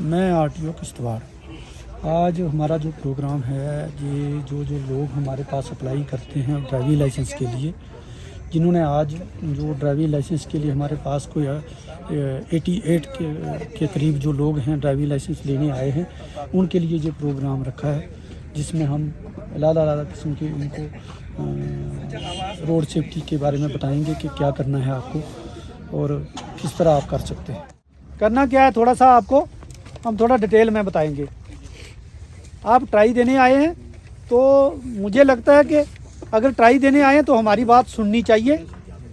मैं आरटीओ किश्तवाड़। आज हमारा जो प्रोग्राम है, ये जो लोग हमारे पास अप्लाई करते हैं ड्राइविंग लाइसेंस के लिए, जिन्होंने आज जो ड्राइविंग लाइसेंस के लिए हमारे पास कोई 88 के करीब जो लोग हैं ड्राइविंग लाइसेंस लेने आए हैं, उनके लिए ये प्रोग्राम रखा है, जिसमें हम अलग किस्म के उनको रोड सेफ्टी के बारे में बताएंगे कि क्या करना है आपको और किस तरह आप कर सकते हैं। करना क्या है, थोड़ा सा आपको हम थोड़ा डिटेल में बताएंगे। आप ट्राई देने आए हैं तो मुझे लगता है कि अगर ट्राई देने आए हैं तो हमारी बात सुननी चाहिए।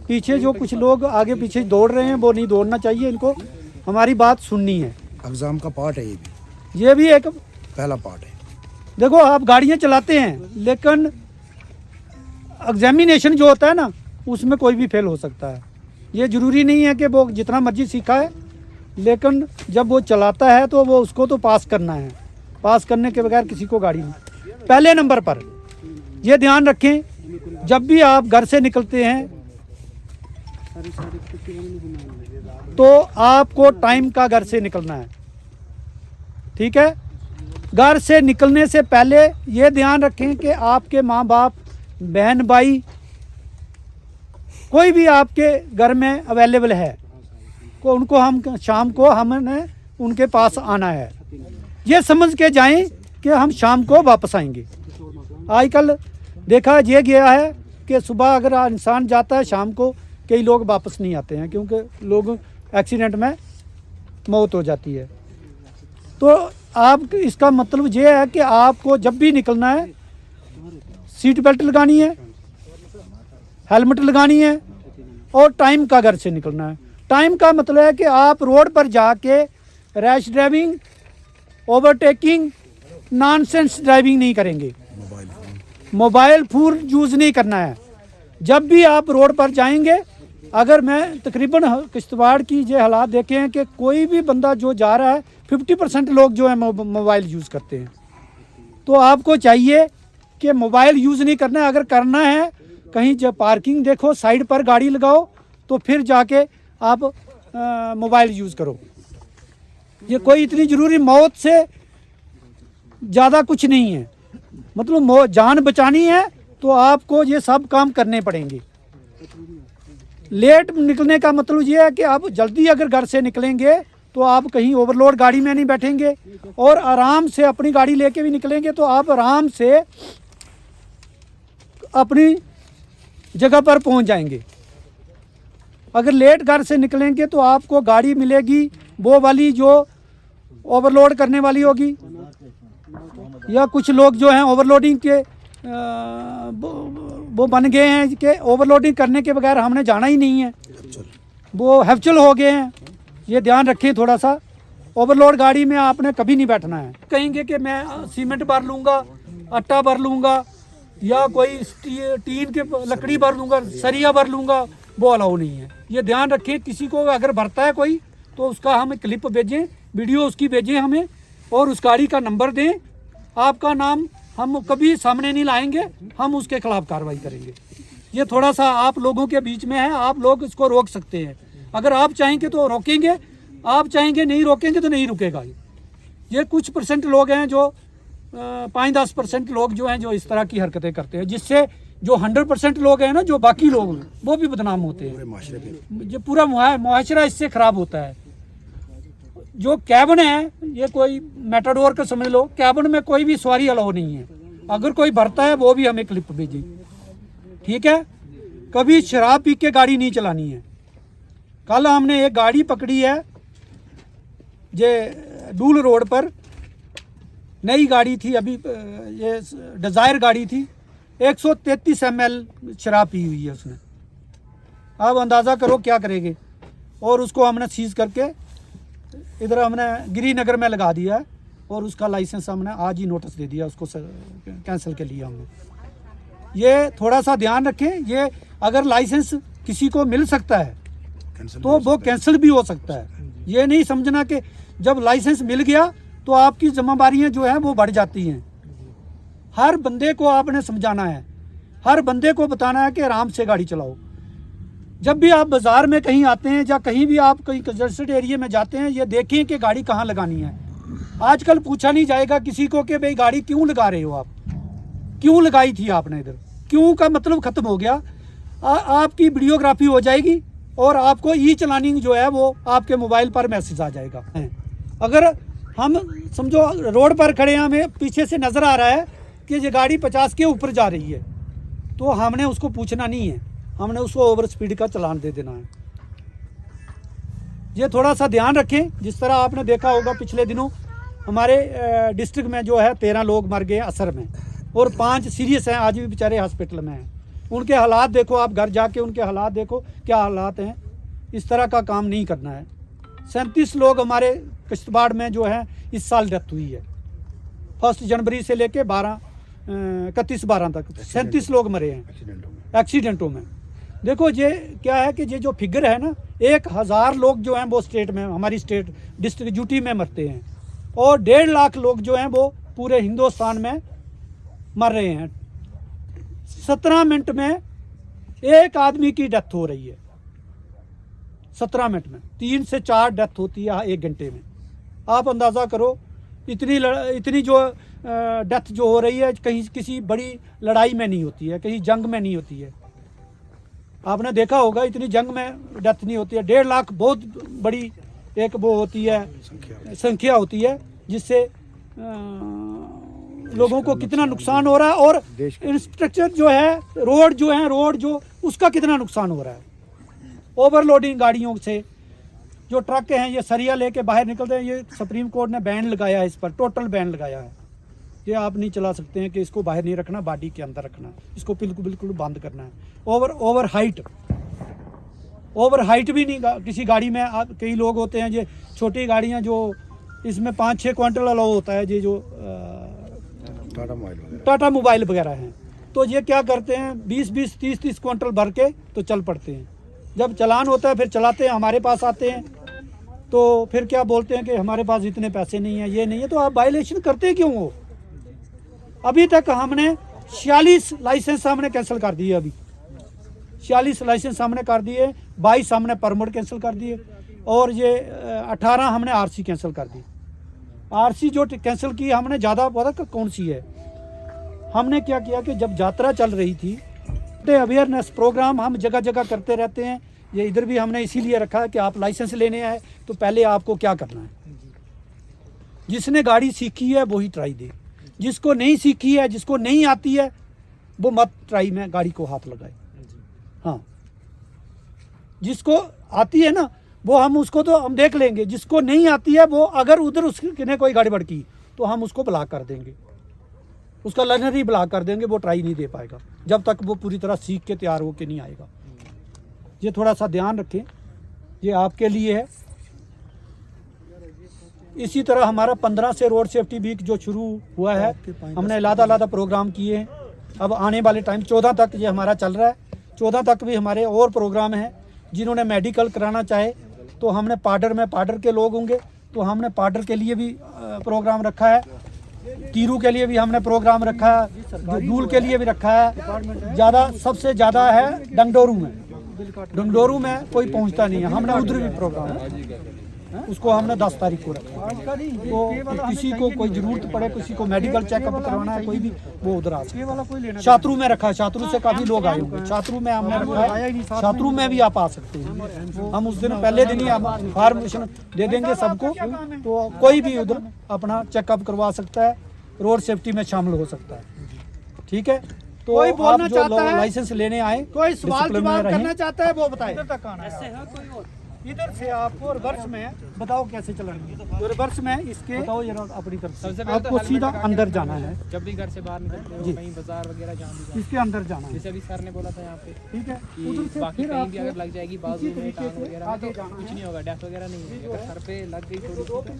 पीछे जो कुछ लोग आगे पीछे दौड़ रहे हैं वो नहीं दौड़ना चाहिए, इनको हमारी बात सुननी है। एग्ज़ाम का पार्ट है ये भी एक पहला पार्ट है। देखो, आप गाड़ियाँ चलाते हैं लेकिन एग्जामिनेशन जो होता है ना, उसमें कोई भी फेल हो सकता है। ये ज़रूरी नहीं है कि वो जितना मर्जी सीखा है, लेकिन जब वो चलाता है तो वो उसको तो पास करना है। पास करने के बगैर किसी को गाड़ी नहीं। पहले नंबर पर ये ध्यान रखें, जब भी आप घर से निकलते हैं तो आपको टाइम का घर से निकलना है, ठीक है। घर से निकलने से पहले ये ध्यान रखें कि आपके माँ बाप, बहन भाई, कोई भी आपके घर में अवेलेबल है को उनको हम शाम को हमने उनके पास आना है। ये समझ के जाएं कि हम शाम को वापस आएंगे। आजकल देखा ये गया है कि सुबह अगर इंसान जाता है, शाम को कई लोग वापस नहीं आते हैं, क्योंकि लोग एक्सीडेंट में मौत हो जाती है। तो आप इसका मतलब ये है कि आपको जब भी निकलना है सीट बेल्ट लगानी है, हेलमेट लगानी है और टाइम का घर से निकलना है। टाइम का मतलब है कि आप रोड पर जाके rash driving, overtaking, nonsense driving नहीं करेंगे। मोबाइल फोन यूज़ नहीं करना है। जब भी आप रोड पर जाएंगे, अगर मैं तकरीबन किश्तवाड़ की ये हालात देखे हैं कि कोई भी बंदा जो जा रहा है 50% लोग जो है मोबाइल यूज़ करते हैं। तो आपको चाहिए कि मोबाइल यूज़ नहीं करना है। अगर करना है, कहीं जब पार्किंग देखो, साइड पर गाड़ी लगाओ, तो फिर जाके आप मोबाइल यूज़ करो। ये कोई इतनी ज़रूरी मौत से ज़्यादा कुछ नहीं है। मतलब जान बचानी है तो आपको ये सब काम करने पड़ेंगे। लेट निकलने का मतलब ये है कि आप जल्दी अगर घर से निकलेंगे तो आप कहीं ओवरलोड गाड़ी में नहीं बैठेंगे और आराम से अपनी गाड़ी लेके भी निकलेंगे तो आप आराम से अपनी जगह पर पहुंच जाएंगे। अगर लेट घर से निकलेंगे तो आपको गाड़ी मिलेगी वो वाली जो ओवरलोड करने वाली होगी, या कुछ लोग जो हैं ओवरलोडिंग के वो बन गए हैं कि ओवरलोडिंग करने के बगैर हमने जाना ही नहीं है, वो हैप्चुअल हो गए हैं। ये ध्यान रखें थोड़ा सा। ओवरलोड गाड़ी में आपने कभी नहीं बैठना है। कहेंगे कि मैं सीमेंट भर लूँगा, आटा भर लूँगा, या कोई टीन के लकड़ी भर लूँगा, सरिया भर लूँगा, वो अलाउ नहीं है। ये ध्यान रखें, किसी को अगर भरता है कोई तो उसका हमें क्लिप भेजें, वीडियो उसकी भेजें हमें, और उस गाड़ी का नंबर दें। आपका नाम हम कभी सामने नहीं लाएंगे, हम उसके खिलाफ कार्रवाई करेंगे। ये थोड़ा सा आप लोगों के बीच में है, आप लोग इसको रोक सकते हैं। अगर आप चाहेंगे तो रोकेंगे, आप चाहेंगे नहीं रोकेंगे तो नहीं रुकेगा। ये कुछ परसेंट लोग हैं जो 5-10% लोग जो हैं जो इस तरह की हरकतें करते हैं, जिससे जो 100% लोग हैं ना, जो बाकी लोग वो भी बदनाम होते हैं। जो पूरा मुआशरा इससे ख़राब होता है। जो कैबिन है, ये कोई मेटाडोर का समझ लो, कैबिन में कोई भी सवारी अलाउ नहीं है। अगर कोई भरता है वो भी हमें क्लिप भेजें, ठीक है। कभी शराब पी के गाड़ी नहीं चलानी है। कल हमने एक गाड़ी पकड़ी है, ये डूल रोड पर, नई गाड़ी थी, अभी ये डिज़ायर गाड़ी थी, 133 ml शराब पी हुई है उसने। अब अंदाज़ा करो क्या करेंगे। और उसको हमने सीज करके इधर हमने गिरीनगर में लगा दिया है, और उसका लाइसेंस हमने आज ही नोटिस दे दिया, उसको कैंसिल कर लिया हमने। ये थोड़ा सा ध्यान रखें। ये अगर लाइसेंस किसी को मिल सकता है तो वो कैंसिल भी हो सकता है। ये नहीं समझना कि जब लाइसेंस मिल गया तो आपकी जिम्मेदारियां जो है वो बढ़ जाती हैं। हर बंदे को आपने समझाना है, हर बंदे को बताना है कि आराम से गाड़ी चलाओ। जब भी आप बाज़ार में कहीं आते हैं या कहीं भी आप कहीं कंजस्टेड एरिया में जाते हैं, ये देखें कि गाड़ी कहाँ लगानी है। आजकल पूछा नहीं जाएगा किसी को कि भाई गाड़ी क्यों लगा रहे हो आप, क्यों लगाई थी आपने इधर, क्यों का मतलब ख़त्म हो गया। आपकी वीडियोग्राफी हो जाएगी और आपको ई चलानिंग जो है वो आपके मोबाइल पर मैसेज आ जाएगा। अगर हम समझो रोड पर खड़े हैं, हमें पीछे से नज़र आ रहा है कि ये गाड़ी 50 के ऊपर जा रही है, तो हमने उसको पूछना नहीं है, हमने उसको ओवर स्पीड का चलान दे देना है। ये थोड़ा सा ध्यान रखें। जिस तरह आपने देखा होगा पिछले दिनों हमारे डिस्ट्रिक्ट में जो है 13 लोग मर गए असर में और 5 सीरियस हैं, आज भी बेचारे हॉस्पिटल में हैं। उनके हालात देखो, आप घर जाके उनके हालात देखो क्या हालात हैं। इस तरह का काम नहीं करना है। 37 लोग हमारे किश्तवाड़ में जो है इस साल डेथ हुई है। 1 जनवरी से लेके 31/12 तक 37 लोग मरे हैं एक्सीडेंटों में। देखो ये क्या है कि ये जो फिगर है ना, 1000 लोग जो हैं वो स्टेट में, हमारी स्टेट डिस्ट्रिक्ट यूटी में मरते हैं और 1.5 लाख लोग जो हैं वो पूरे हिंदुस्तान में मर रहे हैं। 17 मिनट में एक आदमी की डेथ हो रही है। 17 मिनट में 3 से 4 डेथ होती है 1 घंटे में। आप अंदाज़ा करो इतनी जो डेथ जो हो रही है कहीं किसी बड़ी लड़ाई में नहीं होती है, कहीं जंग में नहीं होती है। आपने देखा होगा इतनी जंग में डेथ नहीं होती है। 1.5 लाख बहुत बड़ी एक वो होती है संख्या होती है, जिससे लोगों को कितना नुकसान हो रहा है और इंफ्रास्ट्रक्चर जो है रोड जो उसका कितना नुकसान हो रहा है। ओवरलोडिंग गाड़ियों से जो ट्रक हैं ये सरिया लेके बाहर निकलते हैं। ये सुप्रीम कोर्ट ने बैन लगाया है, इस पर टोटल बैन लगाया है। ये आप नहीं चला सकते हैं कि इसको बाहर नहीं रखना, बॉडी के अंदर रखना, इसको बिल्कुल बंद करना है। ओवर हाइट भी नहीं किसी गाड़ी में। कई लोग होते हैं ये छोटी गाड़ियां जो इसमें 5-6 क्विंटल अलाउ होता है, ये जो टाटा मोबाइल वगैरह हैं, तो ये क्या करते हैं 20-20, 30-30 क्विंटल भर के तो चल पड़ते हैं। जब चालान होता है फिर चलाते हैं, हमारे पास आते हैं तो फिर क्या बोलते हैं कि हमारे पास इतने पैसे नहीं है, ये नहीं है। तो आप वायलेशन करते क्यों हो? अभी तक हमने 46 लाइसेंस हमने कैंसिल कर दिए। अभी 46 लाइसेंस हमने कर दिए, 22 हमने परमिट कैंसिल कर दिए और ये 18 हमने आरसी कैंसिल कर दी। आरसी जो कैंसिल की हमने ज़्यादा पता कौन सी है। हमने क्या किया कि जब यात्रा चल रही थी तो अवेयरनेस प्रोग्राम हम जगह जगह करते रहते हैं। ये इधर भी हमने इसीलिए रखा है कि आप लाइसेंस लेने आए तो पहले आपको क्या करना है। जिसने गाड़ी सीखी है वही ट्राई दे, जिसको नहीं सीखी है, जिसको नहीं आती है वो मत ट्राई में गाड़ी को हाथ लगाए। हाँ, जिसको आती है ना वो हम उसको तो हम देख लेंगे, जिसको नहीं आती है वो अगर उधर उसने कोई गड़बड़ की तो हम उसको ब्लॉक कर देंगे, उसका लर्नर ही ब्लॉक कर देंगे। वो ट्राई नहीं दे पाएगा जब तक वो पूरी तरह सीख के तैयार होके नहीं आएगा। ये थोड़ा सा ध्यान रखें, ये आपके लिए है। इसी तरह हमारा 15 से रोड सेफ्टी वीक जो शुरू हुआ है, हमने अलग प्रोग्राम किए हैं। अब आने वाले टाइम 14 तक ये हमारा चल रहा है। 14 तक भी हमारे और प्रोग्राम हैं। जिन्होंने मेडिकल कराना चाहे तो हमने पाडर के लोग होंगे तो हमने पाडर के लिए भी प्रोग्राम रखा है। कीरू के लिए भी हमने प्रोग्राम रखा है, दूल के लिए भी रखा है। सबसे ज़्यादा है डंगडोरू में कोई पहुंचता नहीं है। हमने उधर भी प्रोग्राम है, उसको हमने 10 तारीख को रखा है। तो किसी को कोई ज़रूरत पड़े, किसी को मेडिकल चेकअप करवाना है, कोई भी वो उधर आ सकता है। छात्रू में रखा है, छात्रू से काफ़ी लोग आए होंगे। छात्रू में हमने रखा है, छात्रू में भी आप आ सकते हैं। हम उस दिन पहले दिन ही इन्फॉर्मेशन दे देंगे सबको, तो कोई भी उधर अपना चेकअप करवा सकता है, रोड सेफ्टी में शामिल हो सकता है। ठीक है, तो कोई बोलना चाहता है, लाइसेंस लेने आए, कोई सवाल जवाब करना चाहता है वो बताए। इधर से आपको रिवर्स में बताओ कैसे चलाएंगे। तो रिवर्स में इसके बताओ जरा अपनी तरफ से। आपको सीधा अंदर जाना है। जब भी घर से बाहर निकलते हो कहीं बाजार वगैरह जहाँ भी इसके अंदर जाना है। जैसे अभी सर ने बोला था यहाँ पे, ठीक है, उधर से बाकी कहीं भी अगर लग जाएगी बाजू में टांग वगैरह में तो कुछ नहीं होगा, डेथ वगैरह नहीं होगी। अगर सर पे लग गई थोड़ी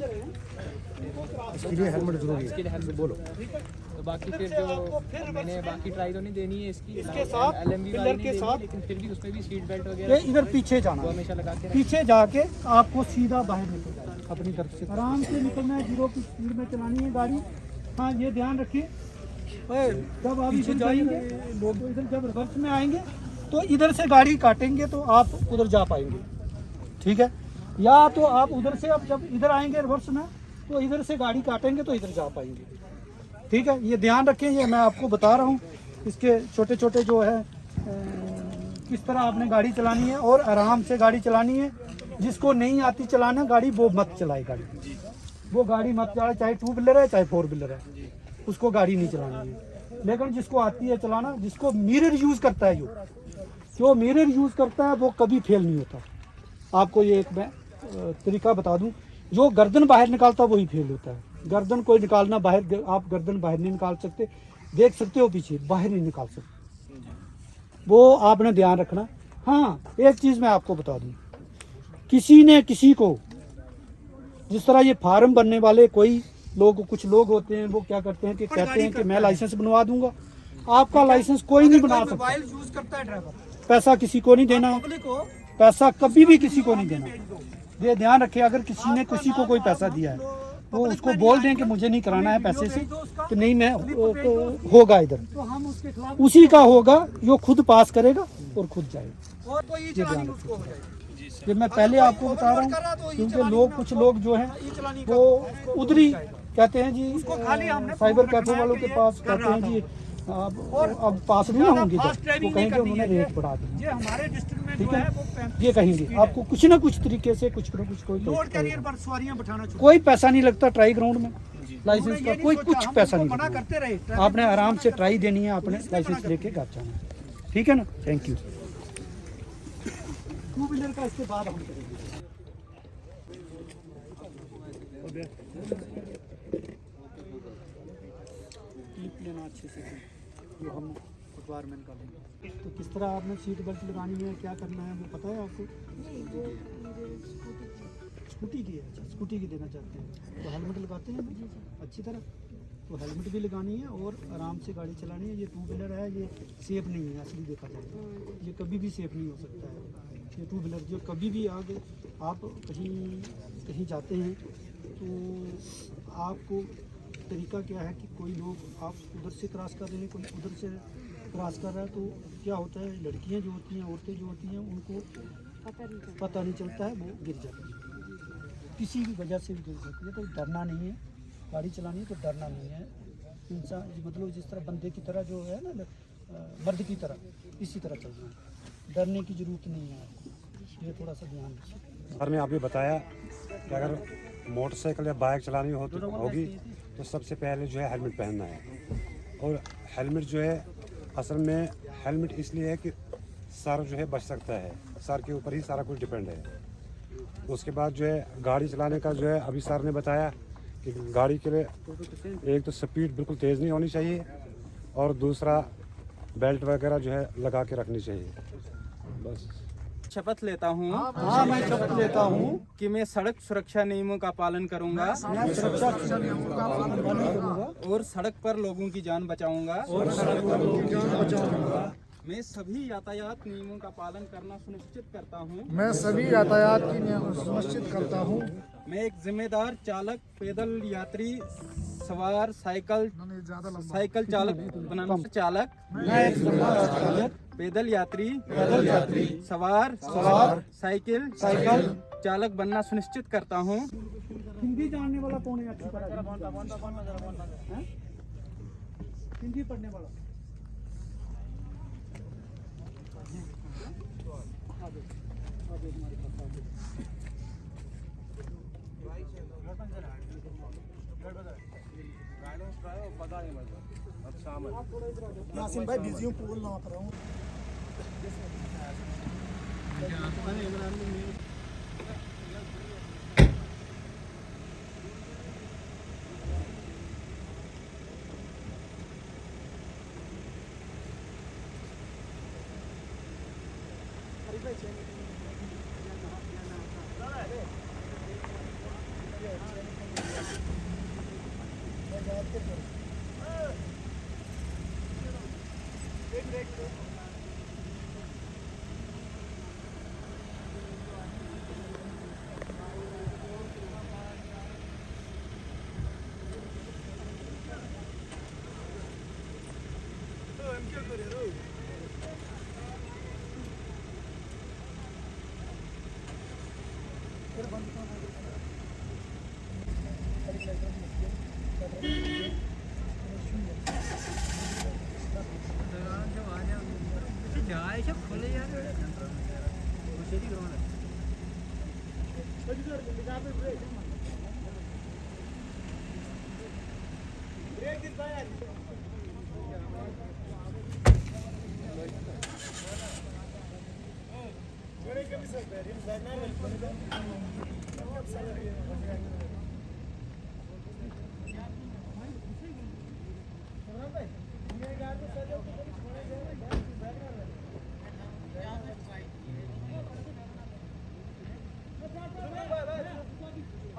इसके लिए हेलमेट जरूरी है। इसके लिए हेल्प बोलो। तो बाकी फिर जो मैंने बाकी ट्राई तो नहीं देनी है इसकी साथ LMB वाली नहीं देनी, लेकिन फिर भी उसमें भी सीट बेल्ट वगैरह इधर पीछे जाना है। हमेशा लगा के पीछे जाके आपको सीधा बाहर निकलना है, अपनी तरफ से आराम से निकलना है। 0 की स्पीड में चलानी है गाड़ी। हाँ, ये ध्यान रखिए। जब आप इधर जाएंगे लोग, तो इधर जब रिवर्स में आएंगे तो इधर से गाड़ी काटेंगे तो आप उधर जा पाएंगे। ठीक है, या तो आप उधर से अब जब इधर आएंगे रिवर्स में तो इधर से गाड़ी काटेंगे तो इधर जा पाएंगे। ठीक है, ये ध्यान रखें, ये मैं आपको बता रहा हूँ। इसके छोटे छोटे जो है किस तरह आपने गाड़ी चलानी है और आराम से गाड़ी चलानी है। जिसको नहीं आती चलाना गाड़ी वो मत चलाए गाड़ी, वो गाड़ी मत चलाए, चाहे 2 व्हीलर है चाहे 4 व्हीलर है, उसको गाड़ी नहीं चलानी है। लेकिन जिसको आती है चलाना, जिसको मिरर यूज करता है, जो मिरर यूज करता है वो कभी फेल नहीं होता। आपको ये एक मैं तरीका बता दूं, जो गर्दन बाहर निकालता वही फेल होता है। गर्दन कोई निकालना बाहर, आप गर्दन बाहर नहीं निकाल सकते, देख सकते हो पीछे, बाहर नहीं निकाल सकते, वो आपने ध्यान रखना। हाँ, एक चीज़ मैं आपको बता दूं, किसी ने किसी को, जिस तरह ये फार्म बनने वाले कोई लोग, कुछ लोग होते हैं वो क्या करते हैं कि कहते हैं कि मैं लाइसेंस बनवा दूंगा। आपका लाइसेंस कोई नहीं बना सकता। मोबाइल यूज करता है ड्राइवर, पैसा किसी को नहीं देना है, पब्लिक को पैसा कभी भी किसी को नहीं देना। ये ध्यान रखिए, अगर किसी ने किसी को कोई पैसा दिया है वो उसको बोल दें कि मुझे नहीं कराना है पैसे से, कि नहीं मैं होगा इधर, तो हम उसके खिलाफ उसी का होगा, जो खुद पास करेगा और खुद जाएगा। और कोई चलानी उसको हो जाएगी। ये मैं पहले आपको बता रहा हूँ, क्योंकि लोग, कुछ लोग जो हैं वो उधर ही कहते हैं जी, साइबर कैफे वालों के पास कहते हैं जी अब पास नहीं होंगे, तो कहेंगे उन्होंने रेट बढ़ा दी। ये हमारे डिस्ट्रिक्ट में ठीक जो है, है वो ये कहेंगे आपको कुछ ना कुछ तरीके से, कुछ ना कुछ लोड कैरियर पर सवारियां बिठाना चाहिए। कोई पैसा नहीं लगता ट्राई ग्राउंड में, लाइसेंस का कोई कुछ पैसा नहीं मना लगता। करते रहे, आपने आराम से ट्राई देनी है, आपने लाइसेंस लेके घर जाना है। ठीक है ना, थैंक यू। 2 व्हीलर का इसके बाद हम करेंगे। क्लिप लेना अच्छे से, जो हम अखबार में निकालेंगे। तो किस तरह आपने सीट बेल्ट लगानी है, क्या करना है, वो पता है आपको? स्कूटी की है, अच्छा स्कूटी की देना चाहते हैं, तो हेलमेट लगाते हैं अच्छी तरह, तो हेलमेट भी लगानी है और आराम से गाड़ी चलानी है। ये 2 व्हीलर है, ये सेफ नहीं है असली देखा जाए, ये कभी भी सेफ नहीं हो सकता है। ये 2 व्हीलर जो कभी भी आगे आप कहीं कहीं जाते हैं तो आपको तरीका क्या है कि कोई लोग आप उधर से क्रॉस कर रहे हैं, कोई उधर से क्रॉस कर रहा है, तो क्या होता है, लड़कियां जो होती हैं, औरतें जो होती हैं, उनको पता नहीं चलता है, वो गिर जाती है, किसी भी वजह से भी गिर सकती है। तो डरना नहीं है, गाड़ी चलानी है तो डरना नहीं है। इंसान मतलब जिस तरह बंदे की तरह जो है ना, मर्द की तरह, इसी तरह चलना है, डरने की ज़रूरत नहीं है आपको, ये थोड़ा सा ध्यान रखिए। सर ने आपने बताया कि अगर मोटरसाइकिल या बाइक चलानी होगी तो सबसे पहले जो है हेलमेट पहनना है। और हेलमेट जो है असल में हेलमेट इसलिए है कि सर जो है बच सकता है, सर के ऊपर ही सारा कुछ डिपेंड है। उसके बाद जो है गाड़ी चलाने का जो है, अभी सर ने बताया कि गाड़ी के लिए एक तो स्पीड बिल्कुल तेज़ नहीं होनी चाहिए और दूसरा बेल्ट वगैरह जो है लगा के रखनी चाहिए। बस शपथ लेता हूँ हाँ, मैं शपथ लेता हूँ कि मैं सड़क सुरक्षा नियमों का पालन करूंगा मैं सुरक्षा नियमों का पालन करूंगा और सड़क पर लोगों की जान बचाऊंगा और सड़क पर लोगों की जान बचाऊंगा। मैं सभी यातायात नियमों का पालन करना सुनिश्चित करता हूँ। मैं सभी यातायात की नियम सुनिश्चित करता हूँ। मैं एक जिम्मेदार चालक, पैदल यात्री, सवार, साइकिल चालक बनाना चालक, मैं एक जिम्मेदार चालक, पैदल यात्री, सवार, साइकिल चालक बनना सुनिश्चित करता हूँ। हिंदी जानने वाला कौन है अच्छी तरह? हैं? हिंदी पढ़ने वाला? नासिम भाई बिजी हूँ, पोल ना कर रहा हूँ।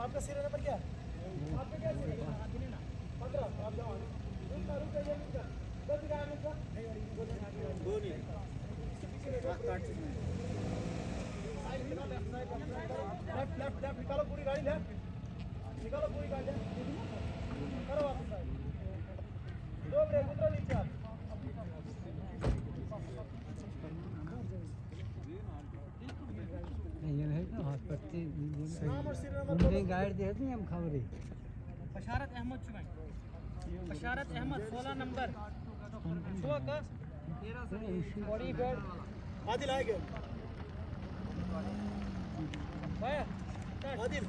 आपका सीरियल नंबर क्या है? आपका क्या सीरियल है? 15 आप जाओ रुक जाइए बस गाय में का दो नहीं लेफ्ट लेफ्ट लेफ्ट निकालो पूरी गाड़ी लेफ्ट निकालो पूरी गाड़ी लेफ्ट करो वापस दो ब्रेक उतरो नीचे आप नाम और सीरियल नंबर गाइड देते हैं हम खबरें बशारत अहमद चुनाई बशारत अहमद 16 नंबर छुआ का 13 बॉडी बेड आदिल आएगा भाया आदिल